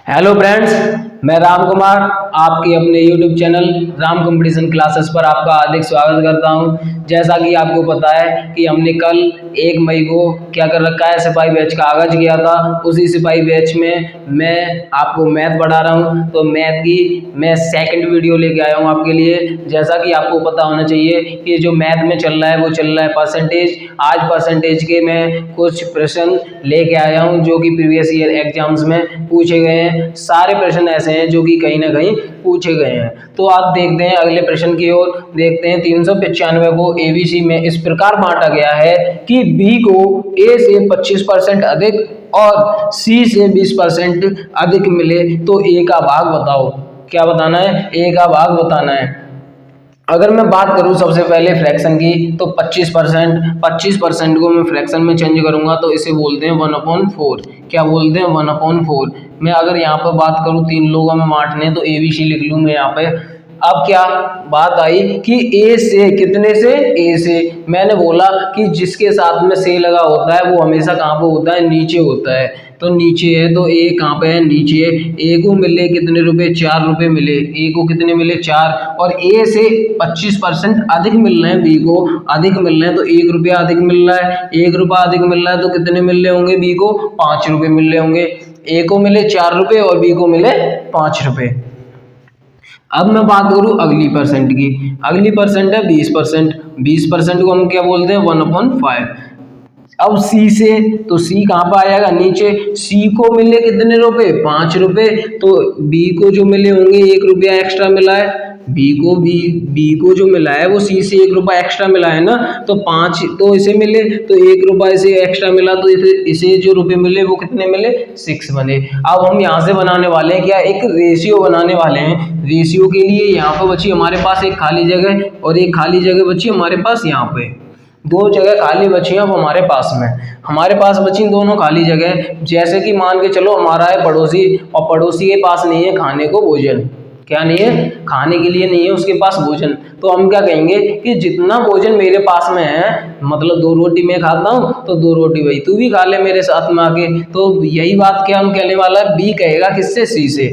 Hello friends, मैं राम कुमार आपके अपने YouTube channel Ram competition classes पर आपका हार्दिक स्वागत करता हूं। जैसा कि आपको पता है कि हमने कल 1 मई को क्या कर रखा है, सिपाही बैच का आगाज किया था। उसी सिपाही बैच में मैं आपको मैथ पढ़ा रहा हूं। तो मैथ की मैं सेकंड वीडियो लेके आया हूं आपके लिए। जैसा कि आपको पता होना चाहिए कि जो मैथ में चल रहा है वो चल रहा है परसेंटेज। आज परसेंटेज के मैं कुछ प्रश्न लेके आया हूं जो कि प्रीवियस ईयर एग्जाम्स में पूछे गए हैं। सारे प्रश्न ऐसे हैं जो कि कहीं ना कहीं पूछे गए हैं। तो आप देखते हैं अगले प्रश्न की ओर। देखते हैं 395 को एबीसी में इस प्रकार बांटा गया है कि बी को ए से 25% अधिक और सी से 20% अधिक मिले तो ए का भाग बताओ। क्या बताना है? ए का भाग बताना है। अगर मैं बात करूं सबसे पहले फ्रैक्शन की, तो 25% को मैं फ्रैक्शन में चेंज करूंगा तो इसे बोलते हैं 1/4। क्या बोलते हैं? 1/4। मैं अगर यहाँ पर बात करूं 3 लोगों में बांटने, तो एबीसी लिख लूं मैं यहाँ पे। अब क्या बात आई कि ए से, कितने से? ए से। मैंने बोला कि जिसके साथ में से लगा होता है वो हमेशा कहाँ पे होता है? नीचे होता है। तो नीचे है, तो ए कहाँ पे है? नीचे है। ए को मिले कितने रुपए? 4 रुपए मिले। ए को कितने मिले? 4। और ए से 25% अधिक मिल रहे हैं, बी को अधिक मिल रहे हैं, तो 1 रुपया अधिक मिल रहा है। 1 रुपया अधिक मिल रहा है तो कितने मिल रहे होंगे? बी को 5 रुपए मिल रहे होंगे। ए को मिले 4 रुपए और बी को मिले 5 रुपए। अब मैं बात करूं अगली परसेंट की। अगली परसेंट है 20%। 20% को हम क्या बोलते हैं? 1/5। अब सी से, तो सी कहाँ पर आ जाएगा? नीचे। सी को मिले कितने रुपए? 5 रुपए। तो बी को जो मिले होंगे 1 रुपया एक्स्ट्रा मिला है। बी को जो मिला है वो सी से 1 रुपया एक्स्ट्रा मिला है ना। तो 5 तो इसे मिले, तो 1 रुपया इसे एक्स्ट्रा मिला, तो इसे जो रुपए मिले वो कितने मिले? 6 बने। अब हम यहाँ से बनाने वाले हैं क्या? एक रेशियो बनाने वाले हैं। रेशियो के लिए यहाँ पर बची हमारे पास एक खाली जगह और एक खाली जगह बची हमारे पास यहाँ पे। 2 जगह खाली बची हैं अब हमारे पास में। हमारे पास बची दोनों खाली जगह। जैसे कि मान के चलो हमारा है पड़ोसी, और पड़ोसी के पास नहीं है खाने को भोजन। क्या नहीं है? खाने के लिए नहीं है उसके पास भोजन। तो हम क्या कहेंगे कि जितना भोजन मेरे पास में है, मतलब 2 रोटी मैं खाता हूँ तो 2 रोटी भाई तू भी खा ले मेरे साथ में आके। तो यही बात क्या हम कहने वाला है? बी कहेगा किससे? सी से।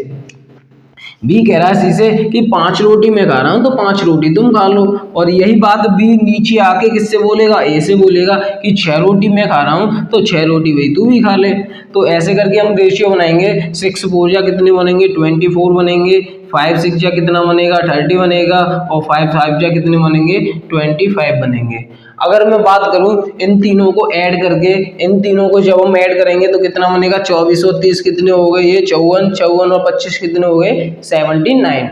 बी कह रहा है सी से कि 5 रोटी मैं खा रहा हूं तो 5 रोटी तुम खा लो। और यही बात बी नीचे आके किससे बोलेगा? ए से बोलेगा कि 6 रोटी मैं खा रहा हूं तो 6 रोटी भाई तू भी खा ले। तो ऐसे करके हम रेशियो बनाएंगे। 6 4 जा कितने बनेंगे? 24 बनेंगे। 5 6 जा कितना बनेगा? 30 बनेगा। और 5 5 जा कितने बनेंगे? 25 बनेंगे। अगर मैं बात करूं इन तीनों को ऐड करके, इन तीनों को जब हम ऐड करेंगे तो कितना बनेगा? 24 और 30 कितने हो गए? ये 54। 54 और 25 कितने हो गए? 79।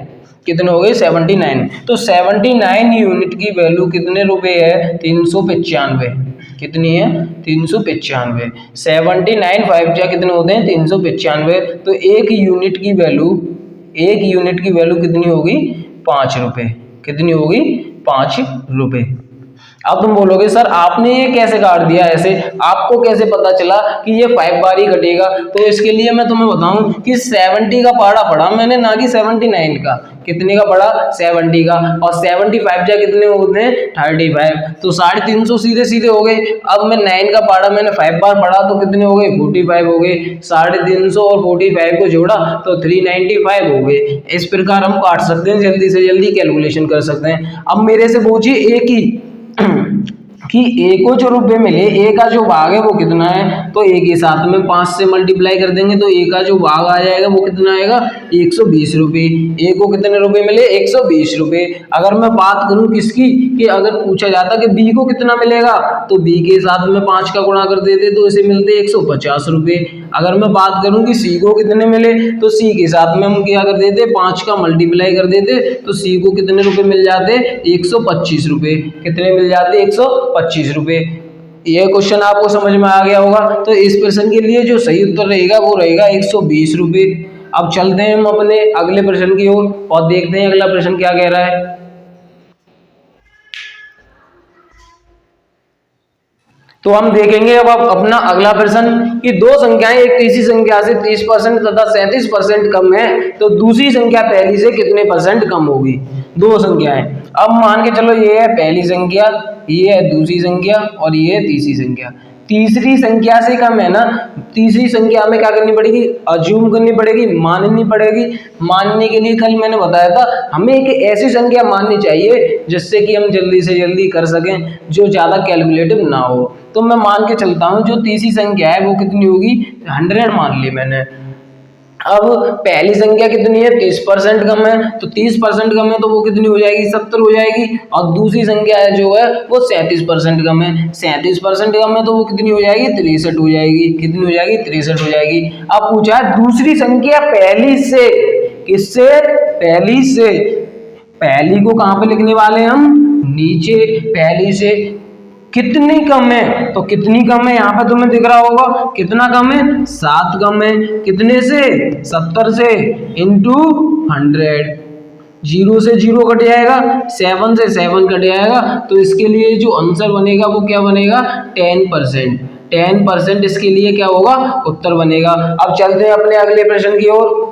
कितने हो गए? 79। तो 79 यूनिट की वैल्यू कितने रुपए है? 395। कितनी है? 395। 79 5 जा कितने होते हैं? 395। तो एक यूनिट की वैल्यू कितनी होगी? 5 रुपए। कितनी होगी? 5 रुपए। अब तुम बोलोगे सर आपने ये कैसे काट दिया ऐसे? आपको कैसे पता चला कि ये 5 बार ही कटेगा? तो इसके लिए मैं तुम्हें बताऊं कि 70 का पहाड़ा पढ़ा मैंने, ना कि 79 का। कितने का पढ़ा? 70 का। और 75 जा कितने होते हैं? 35। तो 350 सीधे सीधे हो गए। अब मैं 9 का पहाड़ा मैंने 5 बार पढ़ा तो कितने हो गए? 45 हो गए। 350 और 45 को जोड़ा तो 395 हो गए। इस प्रकार हम काट सकते हैं, जल्दी से जल्दी कैलकुलेशन कर सकते हैं। अब मेरे से पूछिए एक ही कि ए को जो रुपए मिले, ए का जो भाग है वो कितना है? तो ए के साथ में 5 से मल्टीप्लाई कर देंगे तो ए का जो भाग आ जाएगा वो कितना आएगा? 120 रुपए। ए को कितने रुपए मिले? 120 रुपए। अगर मैं बात करूं किसकी, कि अगर पूछा जाता कि बी को कितना मिलेगा, तो बी के साथ में 5 का गुणा कर देते तो इसे मिलते 150 रुपए। अगर मैं बात करूं कि सी को कितने मिले, तो सी के साथ में हम क्या कर देते? 5 का मल्टीप्लाई कर देते तो सी को कितने रुपए मिल जाते? 125 रुपए। कितने मिल जाते? 125 रुपए। यह क्वेश्चन आपको समझ में आ गया होगा। तो इस प्रश्न के लिए जो सही उत्तर रहेगा वो रहेगा 120 रुपए। अब चलते हैं हम अपने अगले प्रश्न की ओर और देखते हैं अगला प्रश्न क्या कह रहा है। तो हम देखेंगे अब अपना अगला प्रश्न कि 2 संख्याएं एक तीसरी संख्या से 30% तथा 37% कम है, तो दूसरी संख्या पहली से कितने % कम होगी? 2 संख्याएं। अब मान के चलो ये है पहली संख्या, ये है दूसरी संख्या और ये है तीसरी संख्या। तीसरी संख्या से कम है ना, तीसरी संख्या में क्या करनी पड़ेगी, अज्यूम करनी पड़ेगी, माननी पड़ेगी। मानने के लिए कल मैंने बताया था हमें एक ऐसी संख्या माननी चाहिए जिससे कि हम जल्दी से जल्दी कर सकें, जो ज़्यादा कैलकुलेटिव ना हो। तो मैं मान के चलता हूँ जो तीसरी संख्या है वो कितनी होगी, 100 मान ली मैंने। अब पहली संख्या कितनी है, 30% कम है, तो 30% कम है तो वो कितनी हो जाएगी, 70 हो जाएगी। और दूसरी संख्या है जो है वो 37% कम है, 37% कम है तो वो कितनी हो जाएगी, 63 हो जाएगी। कितनी हो जाएगी, 63 हो जाएगी। अब पूछा है दूसरी संख्या पहली से, किससे, पहली से। पहली को कहाँ पे लिखने वाले हैं हम, नीचे। पहली से कितनी कम है, तो कितनी कम है यहाँ पे तुम्हें दिख रहा होगा, कितना कम है, 7 कम है। कितने से, 70 से, इंटू 100। 0 से 0 कट जाएगा, 7 से 7 कट जाएगा, तो इसके लिए जो आंसर बनेगा वो क्या बनेगा, 10%। 10% इसके लिए क्या होगा, उत्तर बनेगा। अब चलते हैं अपने अगले प्रश्न की ओर।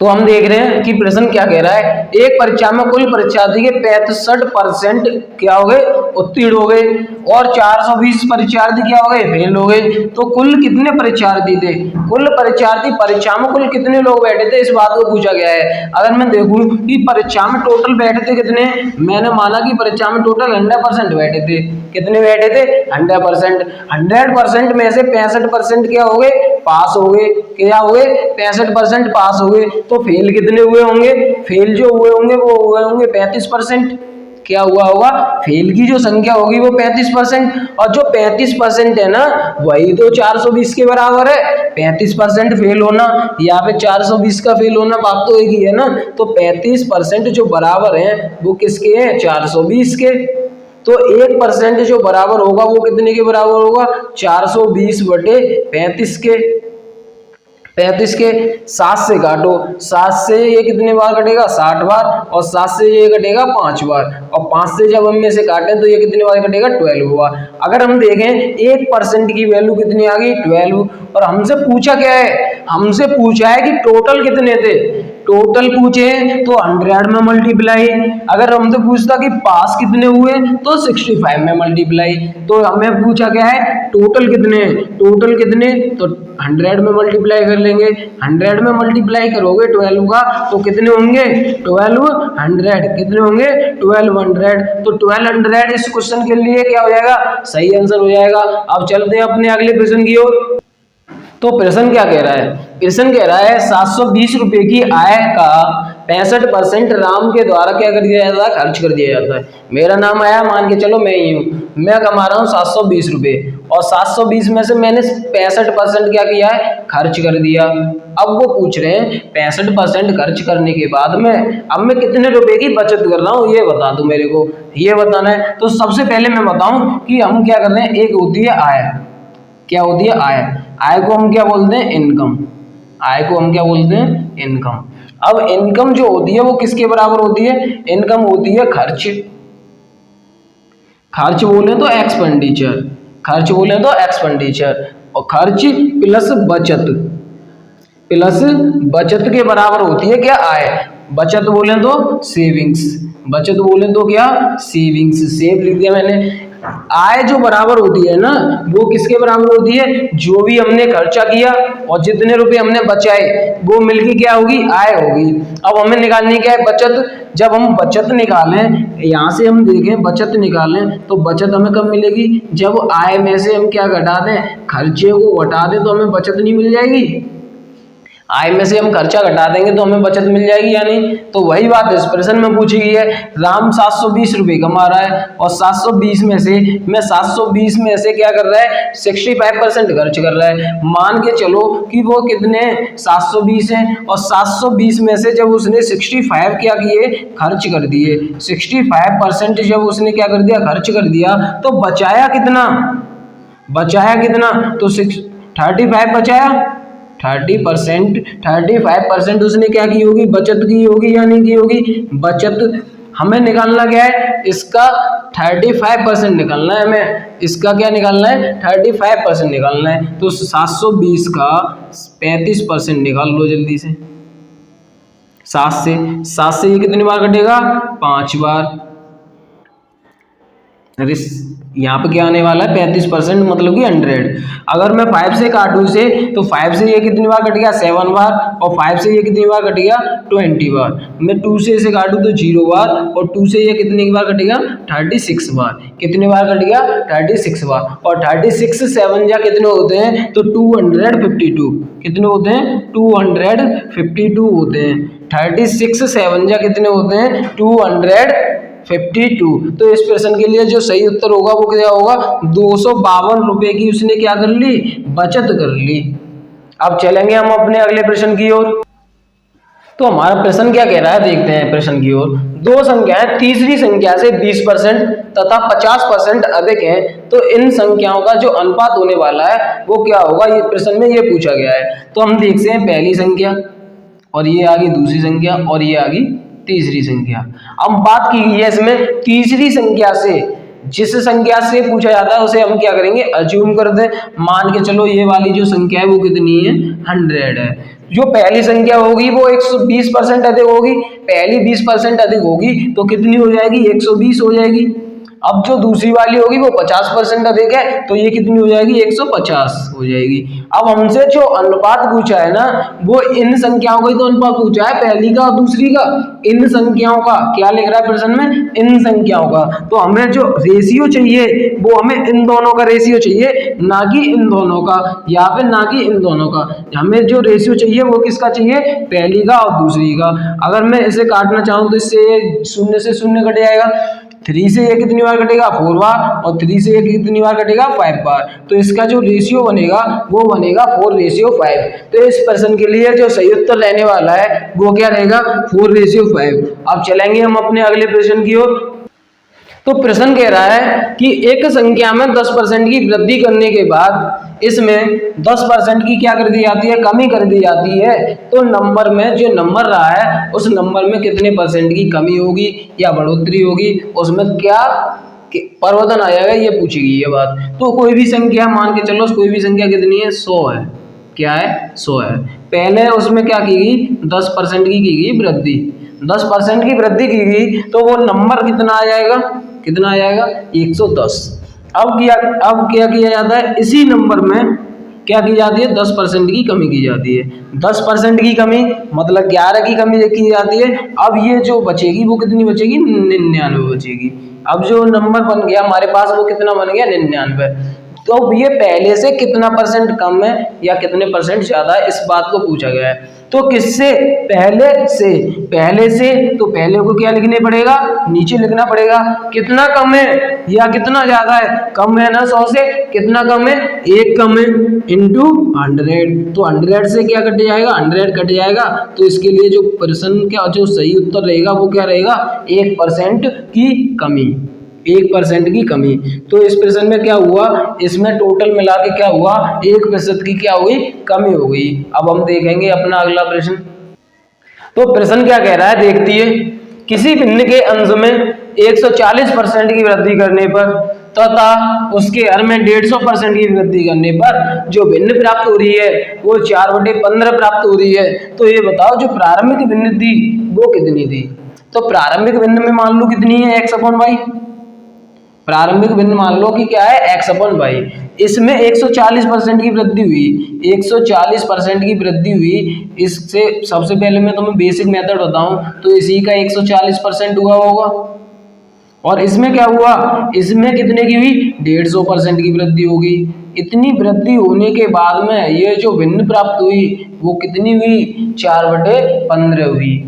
तो हम देख रहे हैं कि प्रश्न क्या कह रहा है, एक परीक्षा में कुल परीक्षार्थी के 65% क्या हो गए, उत्तीर्ण हो गए, और 420 परीक्षार्थी क्या हो गए, फेल हो गए। तो कुल कितने परीक्षार्थी थे, कुल परीक्षार्थी, परीक्षा में कुल कितने लोग बैठे थे, इस बात को पूछा गया है। अगर मैं देखूं कि परीक्षा में टोटल बैठे थे कितने, मैंने माना कि परीक्षा में टोटल 100% बैठे थे। कितने बैठे थे, 100%। 100% में से 65% क्या हो गए, पास हो गए। क्या हो गए, 65% पास हो गए। तो फेल कितने हुए होंगे, फेल जो हुए होंगे वो हुए होंगे 35%। क्या हुआ होगा, फेल की जो संख्या होगी वो 35%। और जो 35% है ना, वही तो 420 के बराबर है। 35% फेल होना, यहाँ पे 420 का फेल होना, बात तो एक ही है ना। तो 35% जो बराबर है वो किसके हैं, 420 के। तो 1% जो बराबर होगा वो कितने के बराबर होगा, 420/35 के। 35 के 7 से काटो, 7 से ये कितने बार कटेगा, 60 बार, और 7 से ये कटेगा 5 बार, और 5 से जब हम में से काटें तो ये कितने बार कटेगा, 12 बार। अगर हम देखें 1% की वैल्यू कितनी आ गई, 12। और हमसे पूछा क्या है, हमसे पूछा है कि टोटल कितने थे। टोटल पूछे तो 100 में मल्टीप्लाई, अगर हमसे पूछता कि पास कितने हुए तो 65 में मल्टीप्लाई। तो हमें पूछा क्या है, टोटल कितने, टोटल कितने, तो 100 में मल्टीप्लाई कर लेंगे। 100 में मल्टीप्लाई करोगे 12 का तो कितने होंगे, 1200। कितने होंगे, 1200। तो 1200 इस क्वेश्चन के लिए क्या हो जाएगा, सही आंसर हो जाएगा। अब चलते हैं अपने अगले प्रश्न की ओर। तो प्रश्न क्या कह रहा है, प्रश्न कह रहा है 720 रुपए की आय का 65% राम के द्वारा क्या कर दिया जाता है, खर्च कर दिया जाता है। मेरा नाम आया, मान के चलो मैं ही हूँ, मैं कमा रहा हूँ 720 रुपए, और 720 में से मैंने 65% क्या किया है, खर्च कर दिया। अब वो पूछ रहे हैं 65% खर्च करने के बाद में अब मैं कितने रुपए की बचत कर रहा हूँ, ये बता दो मेरे को, ये बताना है। तो सबसे पहले मैं बताऊं कि हम क्या कर रहे हैं, एक होती है आय, क्या होती है आय, आय को हम क्या बोलते हैं, इनकम। आय को हम क्या बोलते हैं, इनकम। अब इनकम जो होती है वो किसके बराबर होती है, इनकम होती है खर्च। खर्च बोले तो एक्सपेंडिचर, खर्च बोले तो एक्सपेंडिचर, और खर्च प्लस बचत, प्लस बचत के बराबर होती है क्या, आय। बचत बोले तो सेविंग्स, बचत बोले तो क्या, सेविंग्स, सेव लिख दिया मैंने। आय जो बराबर होती है ना, वो किसके बराबर होती है, जो भी हमने खर्चा किया और जितने रुपए हमने बचाए वो मिलके क्या होगी, आय होगी। अब हमें निकालनी क्या है, बचत। जब हम बचत निकालें, यहाँ से हम देखें बचत निकालें, तो बचत हमें कब मिलेगी, जब आय में से हम क्या घटा दें, खर्चे को घटा दें, तो हमें बचत नहीं मिल जाएगी। आय में से हम खर्चा घटा देंगे तो हमें बचत मिल जाएगी या नहीं। तो वही बात इस प्रश्न में पूछी गई है। राम 720 रुपए कमा रहा है, और 720 में से मैं 720 में से क्या कर रहा है, 65% खर्च कर रहा है। मान के चलो कि वो कितने 720 है, और 720 में से जब उसने 65 क्या किए, खर्च कर दिए। 65% जब उसने क्या कर दिया, खर्च कर दिया, तो बचाया कितना, बचाया कितना, तो 35 बचाया। 35% उसने क्या की होगी, बचत की होगी या नहीं की होगी, बचत। हमें निकालना क्या है, इसका 35% निकालना है हमें, इसका क्या निकालना है, 35% निकालना है। तो 720 का 35% निकाल लो जल्दी से। 7 से ये कितनी बार कटेगा, 5 बार। यहाँ पे क्या आने वाला है 35%, मतलब कि 100। अगर मैं 5 से काटूँ इसे, तो 5 से ये कितनी बार कट गया 7 बार, और 5 से ये कितनी बार कट गया 20 बार। मैं 2 से इसे काटूँ तो 0 बार, और 2 से ये कितनी बार कटेगा 36 बार। कितने बार कट गया 36 बार। और 36 7 या कितने होते हैं, तो 252। कितने होते हैं 252 होते हैं। 36 7 या कितने होते हैं 252। तो इस प्रश्न के लिए जो सही उत्तर होगा वो क्या होगा, 252 रुपए की उसने क्या कर ली, बचत कर ली। अब चलेंगे हम अपने अगले प्रश्न की ओर। तो हमारा प्रश्न क्या कह रहा है, देखते हैं प्रश्न की ओर। दो संख्याएं तीसरी संख्या से 20% तथा 50% अधिक हैं, तो इन संख्याओं का जो अनुपात होने वाला है वो क्या होगा, ये प्रश्न में ये पूछा गया है। तो हम देखते हैं पहली संख्या, और ये आ गई दूसरी संख्या, और ये आ गई तीसरी संख्या। अब बात की गई है इसमें तीसरी संख्या से, जिस संख्या से पूछा जाता है उसे हम क्या करेंगे, अज्यूम कर दें। मान के चलो ये वाली जो संख्या है वो कितनी है 100 है। जो पहली संख्या होगी वो 120% अधिक होगी, पहली 20% अधिक होगी तो कितनी हो जाएगी 120 हो जाएगी। अब जो दूसरी वाली होगी वो 50% अधिक है, तो ये कितनी हो जाएगी 150 हो जाएगी। अब हमसे जो अनुपात पूछा है ना, वो इन संख्याओं का ही तो अनुपात पूछा है, पहली का और दूसरी का। इन संख्याओं का क्या लिख रहा है प्रश्न में, इन संख्याओं का। तो हमें जो रेशियो चाहिए वो हमें इन दोनों का रेशियो चाहिए, ना कि इन दोनों का, या फिर ना कि इन दोनों का। हमें जो रेशियो चाहिए वो किसका चाहिए, पहली का और दूसरी का। अगर मैं इसे काटना चाहूँ तो इससे शून्य से शून्य कट जाएगा, 3 से ये कितनी बार कटेगा 4 बार, और 3 से ये कितनी बार कटेगा 5 बार। तो इसका जो रेशियो बनेगा वो बनेगा 4:5। तो इस प्रश्न के लिए जो सही उत्तर रहने वाला है वो क्या रहेगा 4:5। अब चलेंगे हम अपने अगले प्रश्न की ओर। तो प्रश्न कह रहा है कि एक संख्या में 10% की वृद्धि करने के बाद इसमें 10% की क्या कर दी जाती है, कमी कर दी जाती है। तो नंबर में जो नंबर रहा है उस नंबर में कितने परसेंट की कमी होगी या बढ़ोतरी होगी, उसमें क्या परिवर्तन आ जाएगा, ये पूछी गई है बात। तो कोई भी संख्या मान के चलो, कोई भी संख्या कितनी है 100 है, क्या है 100 है। पहले उसमें क्या की गई 10% की गई वृद्धि, 10% की वृद्धि की गई, तो वो नंबर कितना आ जाएगा, कितना आ जाएगा 110। अब क्या किया जाता है, इसी नंबर में क्या की जाती है 10% की कमी की जाती है। 10% की कमी मतलब 11 की कमी की जाती है। अब ये जो बचेगी वो कितनी बचेगी 99 बचेगी। अब जो नंबर बन गया हमारे पास वो कितना बन गया 99। तो ये पहले से कितना परसेंट कम है या कितने परसेंट ज्यादा है, इस बात को पूछा गया है। तो किससे, पहले से, पहले से तो पहले को क्या लिखने पड़ेगा, नीचे लिखना पड़ेगा कितना कम है या कितना ज्यादा है। कम है ना 100 से, कितना कम है 1 कम है इंटू 100। तो 100 से क्या कट जाएगा 100 कट जाएगा। तो इसके लिए जो प्रश्न का जो सही उत्तर रहेगा वो क्या रहेगा 1% की कमी, 1% की कमी। तो इस प्रश्न में क्या हुआ, इसमें टोटल मिला के क्या हुआ 1% की क्या हुई कमी हो गई। अब हम देखेंगे अपना अगला प्रश्न। तो प्रश्न क्या कह रहा है देखिए, किसी भिन्न के अंश में 140% की वृद्धि करने पर तथा उसके हर में 150% की वृद्धि करने पर जो भिन्न प्राप्त हो रही है वो 4/15 प्राप्त हो रही है। तो ये बताओ जो प्रारंभिक भिन्न थी वो कितनी थी। तो प्रारंभिक भिन्न में मान लो कितनी है x/y, प्रारंभिक भिन्न मान लो कि क्या है x/y। इसमें 140% की वृद्धि हुई, 140% की वृद्धि हुई। इससे सबसे पहले मैं तुम्हें बेसिक मेथड बताऊं तो इसी का 140% हुआ होगा। और इसमें क्या हुआ, इसमें कितने की हुई 150% की वृद्धि होगी। इतनी वृद्धि होने के बाद में ये जो भिन्न प्राप्त हुई वो कितनी हुई 4/15 हुई।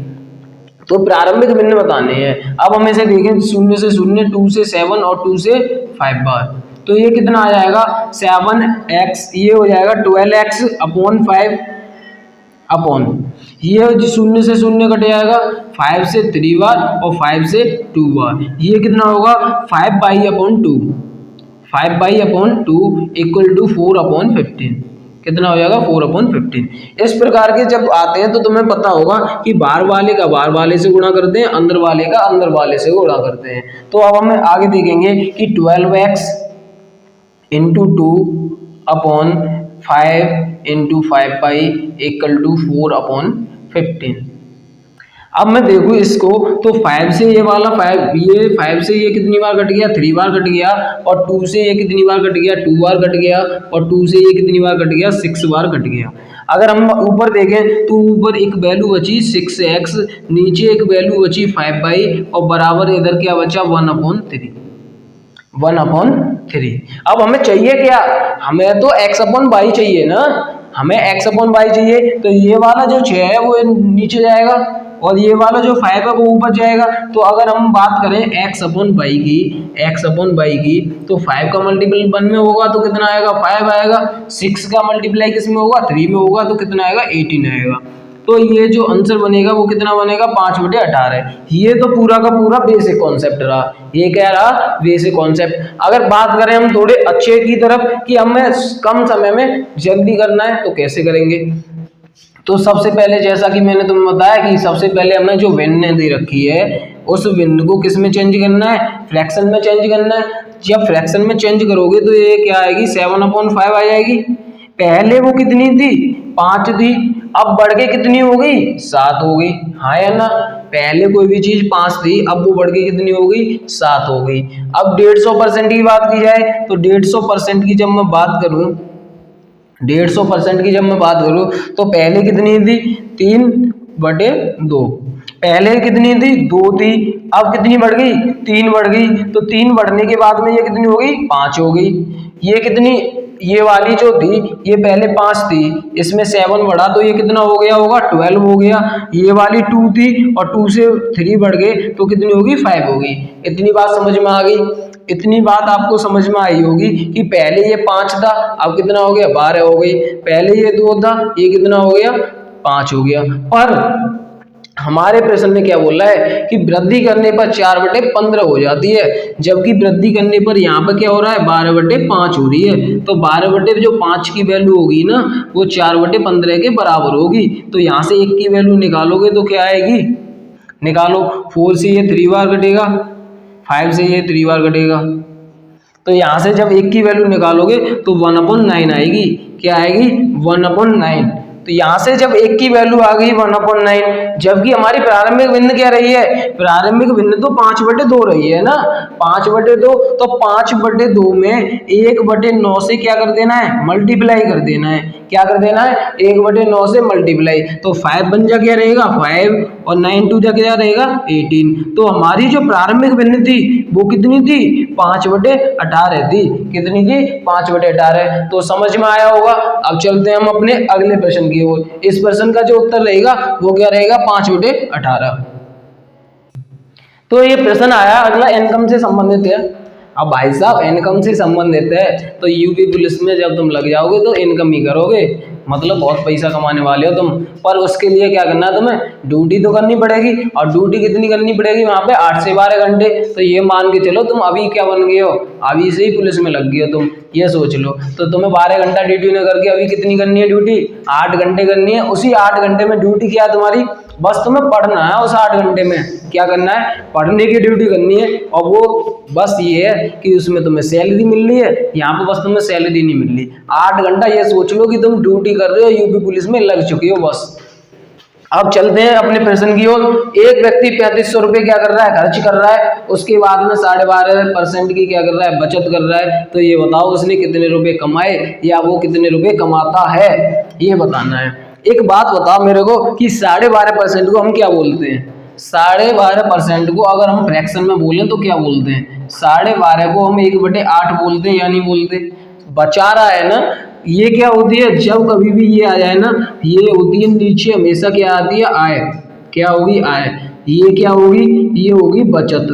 तो प्रारंभिक भिन्न बताने हैं। अब हम इसे देखें 0 से 0, 2 से 7 और 2 से 5 बार। तो ये कितना आ जाएगा 7x, ये हो जाएगा 12x/5 अपॉन ये 0 से 0 कट जाएगा, 5 से 3 बार और 5 से 2 बार। ये कितना होगा 5/2, 5/2 इक्वल टू 4/15। कितना हो जाएगा 4/15। इस प्रकार के जब आते हैं तो तुम्हें पता होगा कि बाहर वाले का बाहर वाले से गुणा करते हैं, अंदर वाले का अंदर वाले से गुणा करते हैं। तो अब हम आगे देखेंगे कि 12x into 2/5 into 5 equal to 4/15। अब मैं देखूँ इसको तो 5 से ये वाला 5, ये 5 से ये कितनी बार कट गया, 3 बार कट गया, और 2 से ये कितनी बार कट गया, 2 बार कट गया, और 2 से ये कितनी बार कट गया, 6 बार कट गया। अगर हम ऊपर देखें तो ऊपर एक वैल्यू बची 6x, नीचे एक वैल्यू बची 5y, और बराबर इधर क्या बचा 1/3, 1/3। अब हमें चाहिए क्या, हमें तो x/y चाहिए ना, हमें x/y चाहिए, तो ये वाला जो 6 है वो नीचे जाएगा और ये वाला जो 5 है वो ऊपर जाएगा। तो अगर हम बात करें x/y की, तो 5 का मल्टीपल 1 में होगा तो कितना आएगा, 5 आएगा। 6 का मल्टीप्लाई किस में होगा, 3 में होगा, तो कितना आएगा, 18 आएगा। तो ये जो आंसर बनेगा वो कितना बनेगा, 5/18। ये तो पूरा का पूरा बेसिक कॉन्सेप्ट रहा। ये क्या रहा, बेसिक कॉन्सेप्ट। अगर बात करें हम थोड़े अच्छे की तरफ कि हमें कम समय में जल्दी करना है तो कैसे करेंगे, तो सबसे पहले जैसा कि मैंने तुम्हें बताया कि सबसे पहले हमें जो भिन्न दे रखी है उस भिन्न को किस में चेंज करना है, फ्रैक्शन में चेंज करना है। जब फ्रैक्शन में चेंज करोगे तो ये क्या आएगी, 7/5 आ जाएगी। पहले वो कितनी थी, 5 थी, अब बढ़ के कितनी हो गई, 7 हो गई। हाँ या ना, पहले कोई भी चीज 5 थी, अब वो बढ़ के कितनी हो गई, 7 हो गई। अब 150% की बात की जाए तो 150% की जब मैं बात करूं, 150% की जब मैं बात करूं तो पहले कितनी थी, 3/2। पहले कितनी थी, 2 थी, अब कितनी बढ़ गई, 3 बढ़ गई। तो 3 बढ़ने के बाद में ये कितनी हो गई, 5 हो गई। ये कितनी, ये वाली जो थी ये पहले 5 थी, इसमें 7 बढ़ा तो ये कितना हो गया होगा, 12 हो गया। ये वाली 2 थी और 2 से 3 बढ़ गए तो कितनी होगी, 5 होगी। इतनी बात समझ में आ गई। इतनी बात आपको समझ में आई होगी कि पहले ये 5 था, अब कितना हो गया, 12 हो गई। पहले ये 2 था, ये कितना हो गया, 5 हो गया। पर हमारे प्रश्न में क्या बोला है कि वृद्धि करने पर 4/15 हो जाती है, जबकि वृद्धि करने पर यहाँ पर क्या हो रहा है, 12/5 हो रही है। तो 12/5 की वैल्यू होगी ना वो 4/15 के बराबर होगी। तो यहाँ से 1 की वैल्यू निकालोगे तो क्या आएगी, निकालो। 4 से ये 3 बार कटेगा, 5 से ये 3 बार कटेगा। तो यहाँ से जब 1 की वैल्यू निकालोगे तो 1/9 आएगी। क्या आएगी, 1/9। तो यहाँ से जब 1 की वैल्यू आ गई 1/9, जबकि हमारी प्रारंभिक भिन्न क्या रही है, प्रारंभिक भिन्न तो 5/2 रही है ना, 5/2। तो 5/2 में 1/9 से क्या कर देना है, मल्टीप्लाई कर देना है। क्या कर देना है, 1/9 से मल्टीप्लाई। तो 5 बन जा क्या रहेगा, 5, और 9 2 जा क्या रहेगा, 18। तो हमारी जो प्रारंभिक भिन्न थी वो कितनी थी, 5/18 थी। कितनी थी, 5/18। तो समझ में आया होगा। अब चलते हैं हम अपने अगले प्रश्न की ओर। इस प्रश्न का जो उत्तर रहेगा वो क्या रहेगा, 5/18। तो ये प्रश्न आया अगला इनकम से संबंधित है। अब भाई साहब इनकम से संबंधित है तो यूपी पुलिस में जब तुम लग जाओगे तो इनकम ही करोगे, मतलब बहुत पैसा कमाने वाले हो तुम। पर उसके लिए क्या करना है, तुम्हें ड्यूटी तो करनी पड़ेगी। और ड्यूटी कितनी करनी पड़ेगी वहाँ पे, 8 से 12 घंटे। तो ये मान के चलो तुम अभी क्या बन गए हो, अभी से ही पुलिस में लग गए हो तुम, ये सोच लो। तो तुम्हें 12 घंटा ड्यूटी न करके अभी कितनी करनी है ड्यूटी, 8 घंटे करनी है। उसी 8 घंटे में ड्यूटी क्या है तुम्हारी, बस तुम्हें पढ़ना है। उस 8 घंटे में क्या करना है, पढ़ने की ड्यूटी करनी है। और वो बस ये है कि उसमें तुम्हें सैलरी मिल रही है, यहाँ पे बस तुम्हें सैलरी नहीं मिल रही। 8 घंटा ये सोच लो कि तुम ड्यूटी कर रहे हो, यूपी पुलिस में लग चुके हो बस। अब चलते हैं अपने प्रश्न की ओर। एक व्यक्ति 3500 रुपये क्या कर रहा है, खर्च कर रहा है, उसके बाद में 12.5% की क्या कर रहा है, बचत कर रहा है। तो ये बताओ उसने कितने रुपए कमाए या वो कितने रुपए कमाता है, ये बताना है। एक बात बताओ मेरे को कि 12.5% को हम क्या बोलते हैं, 12.5% को अगर हम फ्रैक्शन में बोलें तो क्या बोलते हैं, 12.5 को हम 1/8 बोलते हैं या नहीं बोलते। बचा रहा है ना, ये क्या होती है, जब कभी भी ये आ जाए ना, ये होती है नीचे हमेशा क्या आती है, आय। क्या होगी, आय। ये क्या होगी, ये होगी बचत।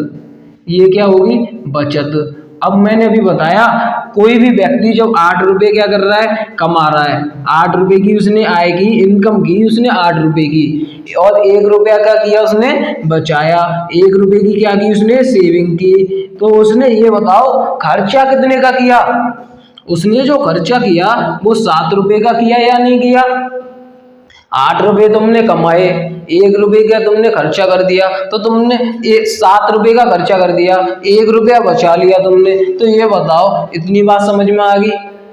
ये क्या होगी, बचत। अब मैंने अभी बताया कोई भी व्यक्ति जब 8 रुपये क्या कर रहा है, कमा रहा है, 8 रुपये की उसने आय की, इनकम की उसने 8 रुपये की, और 1 रुपया क्या किया उसने, बचाया। 1 रुपये की क्या की उसने, सेविंग की। तो उसने ये बताओ खर्चा कितने का किया, उसने जो खर्चा किया वो 7 रुपये का किया या नहीं किया। 8 रुपये तुमने कमाए, 1 रुपये का तुमने खर्चा कर दिया, तो तुमने 7 रुपये का खर्चा कर दिया, 1 रुपया बचा लिया तुमने। तो ये बताओ इतनी बात समझ में आ गई।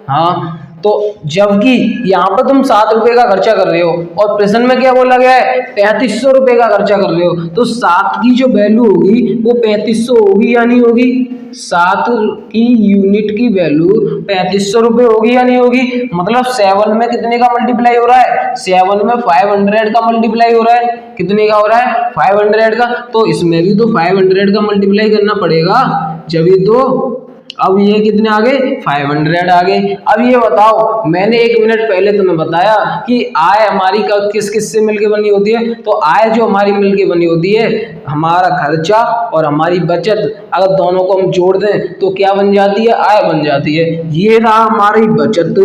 हाँ, तो जबकि यहाँ पर तुम 7 रुपए का खर्चा कर रहे हो और प्रश्न में क्या बोला गया है, 3500 रुपए का खर्चा कर रहे हो, तो 7 की जो वैल्यू होगी वो 3500 होगी या नहीं होगी। 7 की यूनिट की वैल्यू 3500 रुपए होगी या नहीं होगी। मतलब 7 में कितने का मल्टीप्लाई हो रहा है, 7 में 500 का मल्टीप्लाई हो रहा है। कितने का हो रहा है, 500 का। तो इसमें भी तो 500 का मल्टीप्लाई करना पड़ेगा जब ये तो। अब ये कितने आ गए, 500 आ गए। अब ये बताओ, मैंने 1 मिनट पहले तुम्हें बताया कि आय हमारी किस किस से मिलके बनी होती है। तो आय जो हमारी मिलके बनी होती है, हमारा खर्चा और हमारी बचत, अगर दोनों को हम जोड़ दें तो क्या बन जाती है, आय बन जाती है। ये रहा हमारी बचत,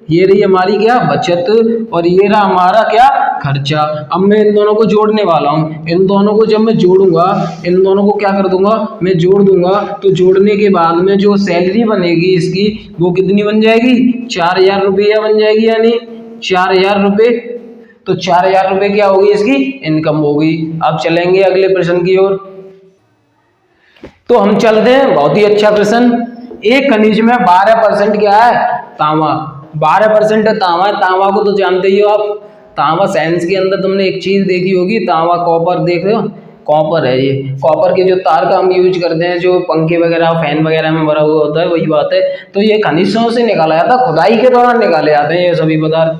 ये रही हमारी क्या, बचत, और ये रहा हमारा क्या, खर्चा। अब मैं इन दोनों को जोड़ने वाला हूँ। इन दोनों को जब मैं जोड़ूंगा, इन दोनों को क्या कर दूंगा, मैं जोड़ दूंगा। तो जोड़ने के बाद में जो सैलरी बनेगी इसकी, वो कितनी बन जाएगी, 4000 रुपया बन जाएगी, यानी 4000 रुपये। तो 4000 रुपये क्या होगी, इसकी इनकम होगी। अब चलेंगे अगले प्रश्न की ओर। तो हम चलते हैं, बहुत ही अच्छा प्रश्न। एक खनिज में 12% क्या है, तांबा। 12% तांबा है। तांबा को तो जानते ही हो आप, तांबा साइंस के अंदर तुमने एक चीज देखी होगी, तांबा कॉपर, देख रहे हो, कॉपर है ये। कॉपर के जो तार का हम यूज करते हैं, जो पंखे वगैरह फैन वगैरह में भरा हुआ होता है, वही बात है। तो ये खनिजों से निकाला जाता है, खुदाई के दौरान निकाले जाते हैं ये सभी पदार्थ।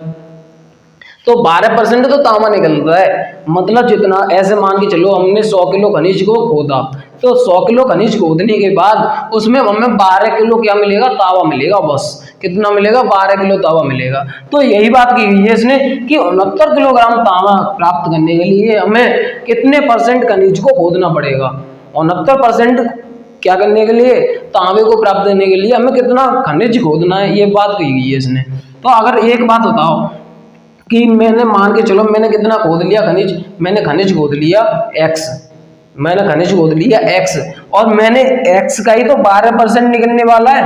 तो 12% तो तांबा निकलता है। मतलब जितना, ऐसे मान के चलो हमने 100 किलो खनिज को खोदा, तो 100 किलो खनिज खोदने के बाद उसमें हमें 12 किलो क्या मिलेगा, तांबा मिलेगा। बस कितना मिलेगा, 12 किलो तांबा मिलेगा। तो यही बात की गई है इसने कि 69 किलोग्राम तांबा प्राप्त करने के लिए हमें कितने % खनिज को खोदना पड़ेगा। 69% क्या करने के लिए, तांबे को प्राप्त करने के लिए हमें कितना खनिज खोदना है, ये बात कही गई है इसने। तो अगर एक बात बताओ कि मैंने मान के चलो, मैंने कितना खोद लिया खनिज, मैंने खनिज खोद लिया x, मैंने खनिज खोद लिया x, और मैंने x का ही तो 12% निकलने वाला है।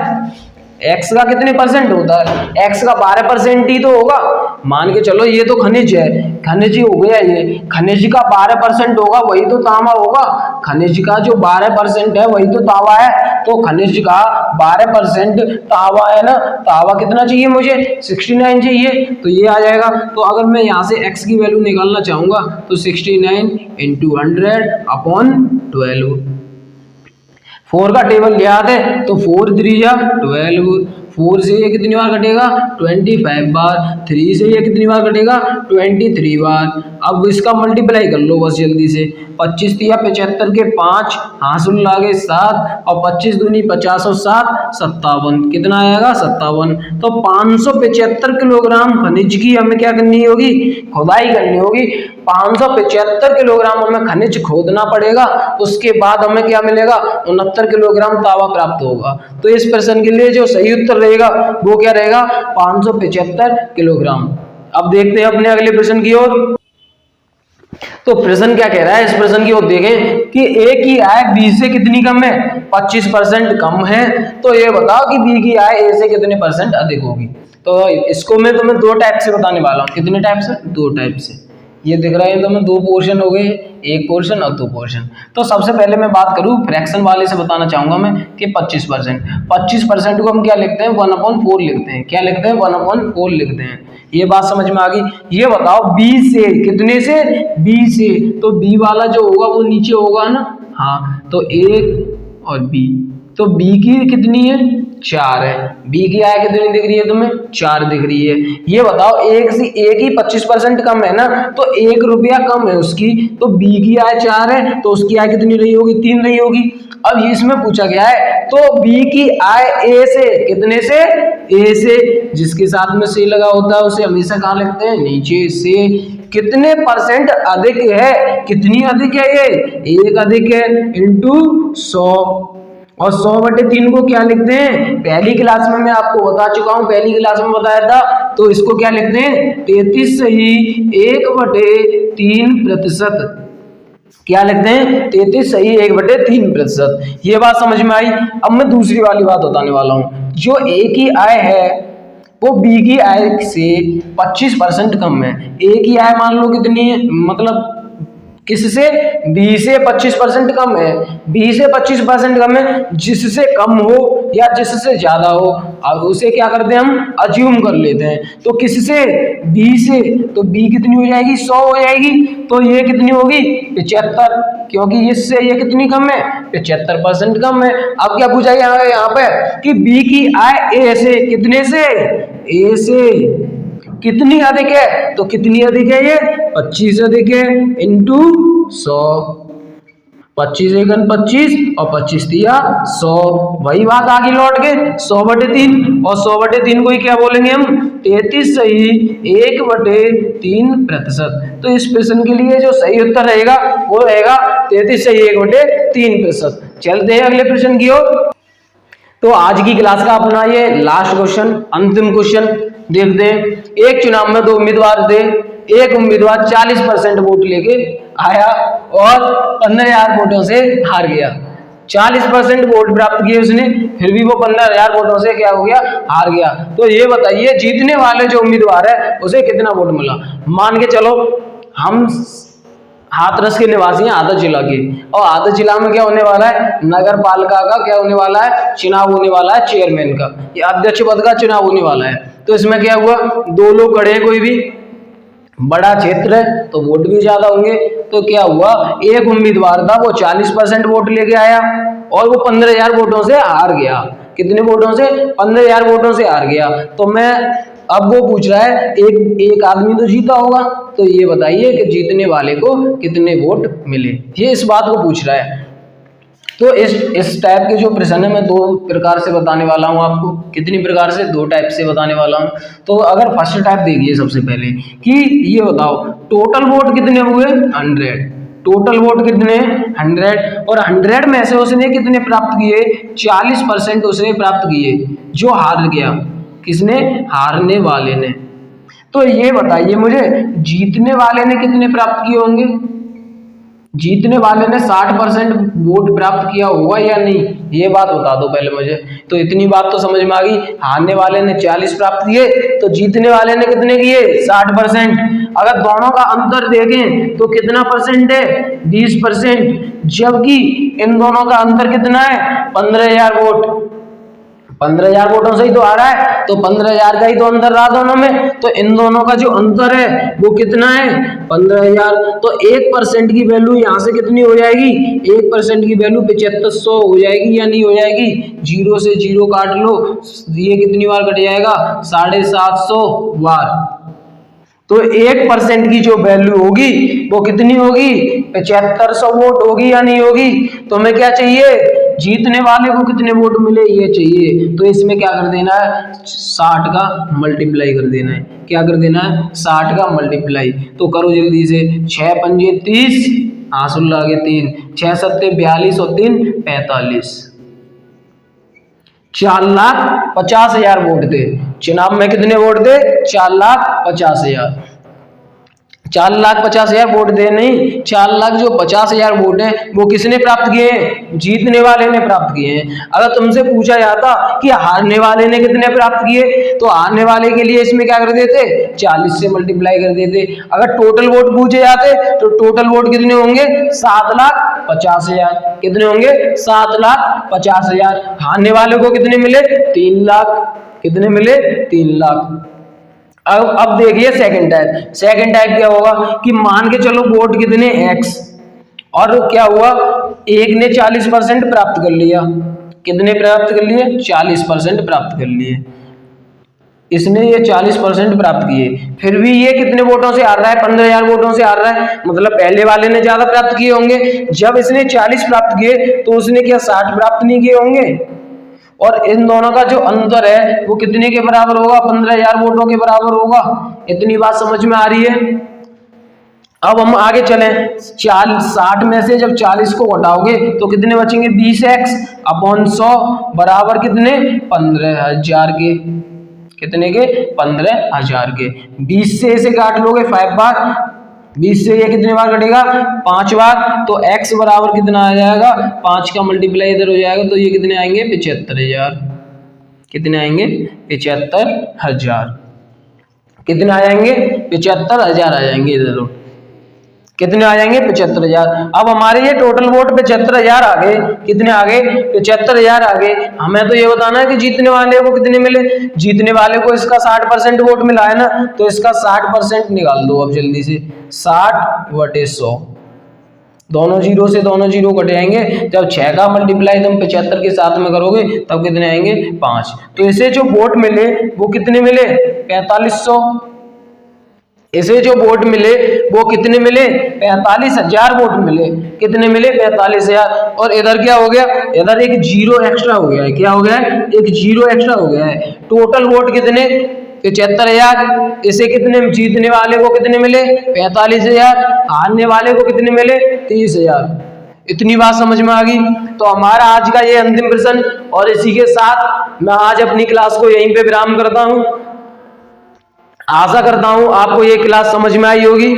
x का कितने % होता है, x का 12% ही तो होगा। मान के चलो ये तो खनिज है, खनिज ही हो गया ये, खनिज का 12% होगा, वही तो तांबा होगा। खनिज का जो 12% है वही तो तांबा है। तो खनिज का 12% तांबा है ना, तांबा कितना चाहिए मुझे, 69 चाहिए। तो ये आ जाएगा। तो अगर मैं यहाँ से x की वैल्यू निकालना चाहूंगा तो 69 × 100/12। 4 का टेबल याद है, तो 4 3 12, 4 से ये कितनी बार कटेगा, 25 बार, 3 से ये कितनी बार कटेगा, 23 बार। अब इसका मल्टीप्लाई कर लो बस जल्दी से। 25 × 75 के 5, हासिल लागे 7, और 25 दूनी 50 और 7 57, कितना आएगा, 57। तो 575 किलोग्राम खनिज की हमें क्या करनी होगी, खुदाई करनी होगी। 575 किलोग्राम हमें खनिज खोदना पड़ेगा, उसके बाद हमें क्या मिलेगा, 69 किलोग्राम तांबा प्राप्त होगा। तो इस प्रश्न के लिए जो सही उत्तर रहेगा वो क्या रहेगा, 575 किलोग्राम। अब देखते हैं अपने अगले प्रश्न की ओर। तो प्रश्न क्या कह रहा है, इस प्रश्न की ओर देखें कि ए की आय बी से कितनी कम है, 25% कम है। तो ये बताओ कि बी की आय ए से कितने % अधिक होगी। तो इसको मैं तुम्हें 2 टाइप से बताने वाला हूँ। कितने टाइप से, 2 टाइप से। ये दिख रहा है तुम्हें 2 पोर्शन हो गए, 1 पोर्शन और 2 पोर्शन। तो सबसे पहले मैं बात करूं फ्रैक्शन वाले से, बताना चाहूंगा मैं कि 25%। 25% को हम क्या लिखते हैं, 1/4 लिखते हैं। क्या लिखते हैं, 1/4 लिखते हैं। ये बात समझ में आ गई। ये बताओ बी से, कितने से, बी से। तो बी वाला जो होगा वो नीचे होगा ना, हाँ। तो 1 और बी, तो बी की कितनी है, 4 है। बी की आय कितनी दिख रही है तुम्हें, 4 दिख रही है। ये बताओ एक ही 25% कम है ना, तो 1 रुपया कम है उसकी। तो बी की आय 4 है, तो उसकी आय कितनी रही होगी, 3 रही होगी। अब इसमें पूछा गया है, तो बी की आय ए से, कितने से, ए से। जिसके साथ में से लगा होता है उसे हमेशा कहाँ लिखते हैं, नीचे से। कितने % अधिक है, कितनी अधिक है ये, 1 अधिक है, इंटू 100। और 100/3 को क्या लिखते हैं, पहली क्लास में मैं आपको बता चुका हूं, पहली क्लास में बताया था। तो इसको क्या लिखते हैं, 33 सही 1/3%। क्या लिखते हैं, 33 सही 1/3%। ये बात समझ में आई। अब मैं दूसरी वाली बात बताने वाला हूं। जो ए की आय है वो बी की आय से 25% कम है। ए की आय मान लो कितनी है, मतलब किससे, बी से 25% कम है। बी से 25% कम है, जिससे कम हो या जिससे ज्यादा हो, अब उसे क्या करते हैं हम अज्यूम कर लेते हैं। तो किससे, बी से, तो बी कितनी हो जाएगी 100 हो जाएगी, तो ये कितनी होगी 75, क्योंकि इससे ये कितनी कम है 75% कम है। अब क्या पूछा गया है यहाँ पे कि बी की आय ए से, कितने से, ए से कितनी अधिक है, तो कितनी अधिक है ये 25 अधिक है, इंटू 100, 25 एकन 25 और 25 दिया 100, वही बात आगे लौट के 100/3, और 100/3 को ही क्या बोलेंगे हम 33 सही 1/3%। तो इस प्रश्न के लिए जो सही उत्तर रहेगा वो रहेगा 33 सही 1/3%। चलते हैं अगले प्रश्न की ओर। तो आज की क्लास का अपना ये लास्ट क्वेश्चन, अंतिम क्वेश्चन देखते हैं। एक चुनाव में दो उम्मीदवार थे, एक उम्मीदवार 40% वोट लेके आया और 15,000 वोटों से हार गया। 40% वोट प्राप्त किए उसने, फिर भी वो 15,000 वोटों से क्या हो गया, हार गया। तो ये बताइए जीतने वाले जो उम्मीदवार है उसे कितना वोट मिला। मान के चलो हम हाथरस के निवासी हैं, हाथरस जिला के, और हाथरस जिला में क्या होने वाला है, नगर पालिका का क्या होने वाला है, चुनाव होने वाला है, चेयरमैन का या अध्यक्ष पद का चुनाव होने वाला है। तो इसमें क्या हुआ, दो लोग खड़े हैं, कोई भी बड़ा क्षेत्र है तो वोट भी ज्यादा होंगे। तो क्या हुआ, एक उम्मीदवार था वो 40% वोट लेके आया और वो 15,000 वोटों से हार गया। कितने वोटों से, 15,000 वोटों से हार गया। तो मैं अब वो पूछ रहा है एक आदमी तो जीता होगा, तो ये बताइए कि जीतने वाले को कितने वोट मिले, ये इस बात को पूछ रहा है। तो इस टाइप के जो प्रश्न है मैं दो प्रकार से बताने वाला हूँ आपको। कितनी प्रकार से, दो टाइप से बताने वाला हूँ। तो अगर फर्स्ट टाइप देखिए सबसे पहले कि ये बताओ टोटल वोट कितने हुए 100, टोटल वोट कितने 100, और 100 में से उसने कितने प्राप्त किए 40% उसने प्राप्त किए, जो हार गया, किसने, हारने वाले ने। तो ये बताइए मुझे जीतने वाले ने कितने प्राप्त किए होंगे, जीतने वाले ने 60% वोट प्राप्त किया होगा या नहीं, ये बात बता दो पहले मुझे। तो इतनी बात तो समझ में आ गई, हारने वाले ने 40 प्राप्त किए तो जीतने वाले ने कितने किए 60%। अगर दोनों का अंतर देखें तो कितना परसेंट है 20%, जबकि इन दोनों का अंतर कितना है 15,000 वोट। 15,000 वोटों से ही तो आ रहा है, तो 15,000 का ही तो अंतर रहा दोनों में। तो इन दोनों का जो अंतर है वो कितना है 15,000। तो 1% की वैल्यू यहाँ से कितनी हो जाएगी, 1% की वैल्यू 7500 हो जाएगी या नहीं हो जाएगी। 0 से 0 काट लो, ये कितनी बार कट जाएगा 750 बार। तो 1% की जो वैल्यू होगी वो कितनी होगी 7500 वोट होगी या नहीं होगी। तो हमें क्या चाहिए, जीतने वाले को कितने वोट मिले ये चाहिए। तो इसमें क्या कर देना है 60 का मल्टीप्लाई कर देना है, क्या कर देना है 60 का मल्टीप्लाई। तो करो जल्दी से, 6 पंजे 30, आंसू लागे 3, 6 सत्ते 42 और 3 45, 4,50,000 वोट थे। चुनाव में कितने वोट थे 4,50,000, 4,50,000 वोट दे, नहीं 4,50,000 वोट है वो किसने प्राप्त किए हैं, जीतने वाले ने प्राप्त किए हैं। अगर तुमसे पूछा जाता कि हारने वाले ने कितने प्राप्त किए, तो हारने वाले के लिए इसमें क्या कर देते 40 से मल्टीप्लाई कर देते। अगर टोटल वोट पूछे जाते तो टोटल वोट कितने होंगे 7,50,000, कितने होंगे 7,50,000। हारने वाले को कितने मिले 3 लाख, कितने मिले 3 लाख। अब देखिए सेकंड टाइप, सेकंड टाइप क्या होगा कि मान के चलो वोट कितने x, और क्या हुआ एक ने 40% प्राप्त कर लिया, कितने प्राप्त कर लिए 40% प्राप्त कर लिए, इसने ये 40% प्राप्त किए, फिर भी ये कितने वोटों से हार रहा है 15,000 वोटों से हार रहा है। मतलब पहले वाले ने ज्यादा प्राप्त किए होंगे, जब इसने 40 प्राप्त किए तो उसने क्या 60 प्राप्त नहीं किए होंगे, और इन दोनों का जो अंतर है वो कितने के बराबर होगा 15,000 वोटों के बराबर होगा। इतनी बात समझ में आ रही है। अब हम आगे चलें, 60 में से जब 40 को घटाओगे तो कितने बचेंगे 20x अपॉन 100 बराबर कितने 15,000 के, कितने के 15,000 के। 20 से इसे काट लोगे 5 बार, 20 से ये कितने बार कटेगा 5 बार, तो x बराबर कितना आ जाएगा 5 का मल्टीप्लाई इधर हो जाएगा, तो ये कितने आएंगे 75,000, कितने आएंगे 75,000, कितने आ जाएंगे 75,000 आ जाएंगे इधर। कितने आ जाएंगे 75,000। अब हमारे ये टोटल वोट 75,000 आ गए। कितने आ गए 75,000 आ गए। हमें तो ये बताना है कि जीतने वाले को कितने मिले। जीतने वाले को इसका 60% वोट मिला है ना, तो इसका 60% निकाल दो अब जल्दी से। 60/100, दोनों जीरो से दोनों जीरो कट जाएंगे। जब 6 का मल्टीप्लाई तुम 75 के साथ में करोगे तब कितने आएंगे 5। तो इसे जो वोट मिले वो कितने मिले 4500। इसे जो वोट मिले वो कितने मिले 45,000 वोट मिले। कितने मिले 45,000। और इधर क्या हो गया, इधर एक जीरो एक्स्ट्रा हो गया है। क्या हो गया है, एक जीरो एक्स्ट्रा हो गया है। टोटल वोट कितने 75,000। इसे कितने जीतने वाले को कितने मिले 45,000। हारने वाले को कितने मिले 30,000। इतनी बात समझ में आ गई। तो हमारा आज का ये अंतिम प्रश्न, और इसी के साथ मैं आज अपनी क्लास को यहीं पे विराम करता हूं। आशा करता हूं आपको ये क्लास समझ में आई होगी।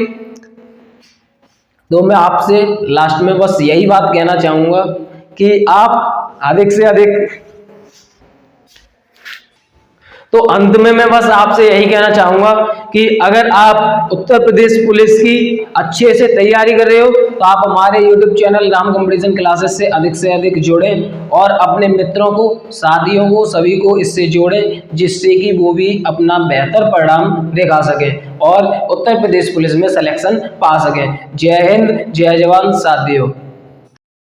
तो मैं आपसे लास्ट में बस यही बात कहना चाहूंगा कि आप अधिक से अधिक, तो अंत में मैं बस आपसे यही कहना चाहूंगा कि अगर आप उत्तर प्रदेश पुलिस की अच्छे से तैयारी कर रहे हो तो आप हमारे YouTube channel Ram competition classes से अधिक जुड़ें और अपने मित्रों को, साथियों को, सभी को इससे जोड़ें, जिससे कि वो भी अपना बेहतर परिणाम दिखा सके और उत्तर प्रदेश पुलिस में सिलेक्शन पा सके। जय हिंद, जय जवान, साथियों।